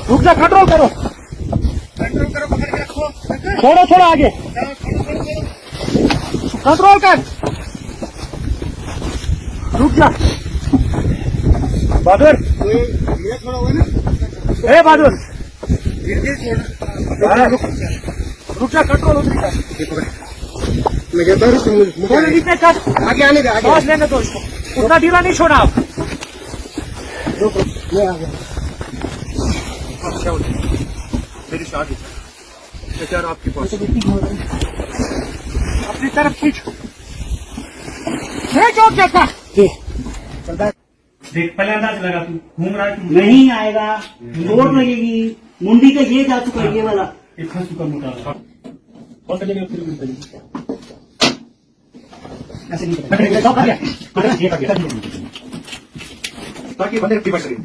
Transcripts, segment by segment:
रुक जा, कंट्रोल करो, छोड़ो थोड़ा आगे, कंट्रोल कर, रुक जा बहादुर, ए बहादुर, रुक जा, कंट्रोल उधर कर, मैं कहता हूँ नीचे कर, आगे आने दे, बॉस लेने दो इसको, उतना ढीला नहीं छोड़ा आप। मैं आ गया, मेरी शादी बेचार आपके पास, अपनी तरफ खींचो, क्या था देख पहले अंदाज लगा, तू घूम रहा है, तू नहीं आएगा, चोट लगेगी, मुंडी का ये जा चुका है, ये वाला एक खस चुका मोटा कौन सा जगह फिर ऐसे नहीं पकड़ ताकि बंदे की बच रही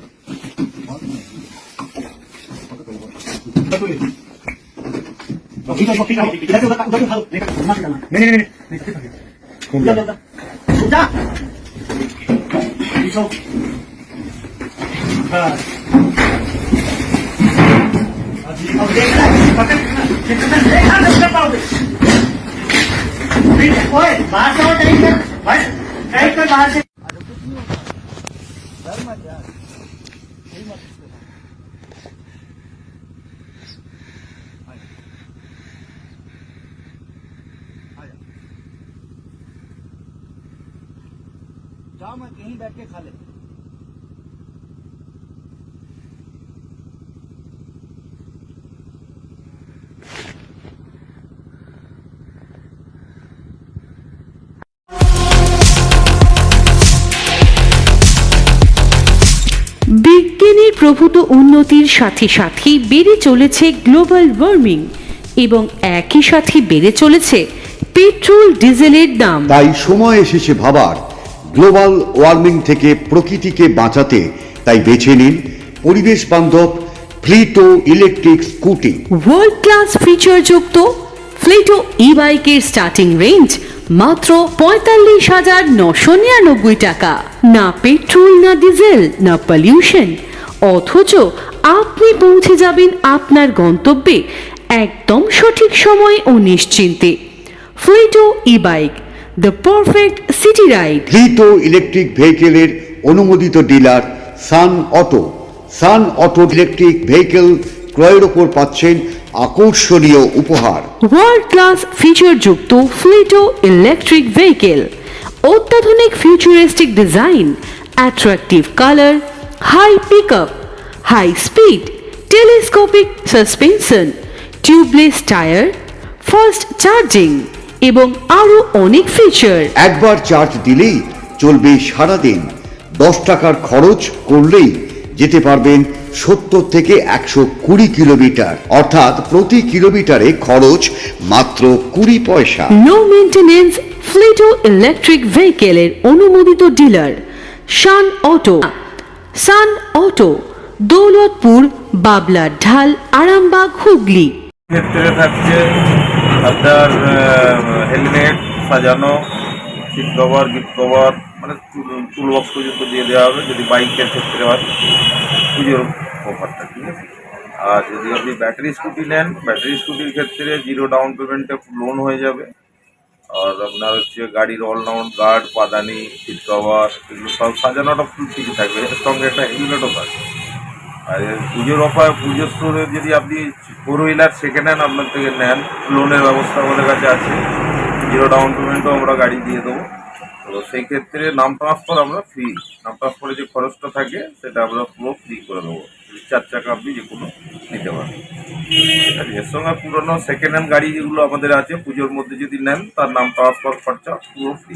बाहर से जाओ, मैं कहीं बैठ के खा ले। বিজ্ঞানের প্রভূত উন্নতির সাথে সাথে বেড়ে চলেছে গ্লোবাল ওয়ার্মিং এবং একই সাথে বেড়ে চলেছে পেট্রোল ডিজেলের দাম। তাই সময় এসেছে ভাবার গ্লোবাল ওয়ার্মিং থেকে প্রকৃতিকে বাঁচাতে, তাই বেছে নিন পরিবেশ বান্ধব ফ্লিটো ইলেকট্রিক স্কুটি। ওয়ার্ল্ড ক্লাস ফিচারযুক্ত ফ্লিটো ই বাইকের স্টার্টিং রেঞ্জ মাত্র ৪৫,৯৯৯ টাকা। না পেট্রোল, না ডিজেল, না পলিউশন, অথচ আপনি পৌঁছে যাবেন আপনার গন্তব্যে একদম সঠিক সময় ও নিশ্চিন্তে। Flito e bike, the perfect city ride. Flito electric ভেহিকেলের অনুমোদিত dealer sun auto. Sun auto electric vehicle ক্রয়ের ওপর পাচ্ছেন আকর্ষণীয় উপহার। ওয়ার্ল্ড ক্লাস ফিচারযুক্ত ফ্লিটো ইলেকট্রিক ভেহিকেল, অত্যাধুনিক futuristic design, attractive colour, high pickup, high speed, telescopic suspension, tubeless tyre, fast charging এবং আরও অনেক ফিচার। একবার চার্জ দিলেই চলবে সারাদিন। 10 টাকার খরচ করলেই যেতে পারবেন 70 থেকে 120 কিলোমিটার, অর্থাৎ প্রতি কিলোমিটারে খরচ মাত্র 20 পয়সা। লো মেইনটেনেন্স ফ্লিটো ইলেকট্রিক ভেহিকেলের অনুমোদিত dealer sun auto. Sun auto, Daulatpur, বাবলা ঢাল, আরামবাগ, হুগলি। ক্ষেত্রে থাকছে আপনার হেলমেট সাজানো, সিট কভার, গিফট কভার, মানে টুল বক্স পর্যন্ত দিয়ে দেওয়া হবে যদি বাইকের ক্ষেত্রে হয়, পুজোর অফারটা, ঠিক আছে। আর যদি আপনি ব্যাটারি স্কুটি নেন, ব্যাটারি স্কুটির ক্ষেত্রে 0 ডাউন পেমেন্টে লোন হয়ে যাবে। আর আপনার হচ্ছে গাড়ির অলরাউন্ড গার্ড, পাদানি, সিট কভার, এগুলো সব সাজানোটা ফুল ঠিক থাকবে, এর সঙ্গে একটা হেলমেটও থাকবে। আর পুজোর অফার, পুজোর স্টোরে যদি আপনি 4 হুইলার সেকেন্ড হ্যান্ড আপনার থেকে নেন, লোনের ব্যবস্থা আমাদের কাছে আছে, 0 ডাউন পেমেন্টও আমরা গাড়ি দিয়ে দেবো। তো সেই ক্ষেত্রে নাম ট্রান্সফার আমরা ফ্রি, নাম ট্রান্সফারে যে খরচটা থাকে সেটা আমরা পুরো ফ্রি করে দেবো। 4 চাকা আপনি যে কোনো নিতে পারেন। আর এর সঙ্গে পুরোনো সেকেন্ড হ্যান্ড গাড়ি যেগুলো আমাদের আছে পুজোর মধ্যে যদি নেন, তার নাম ট্রান্সফার খরচা পুরো ফ্রি।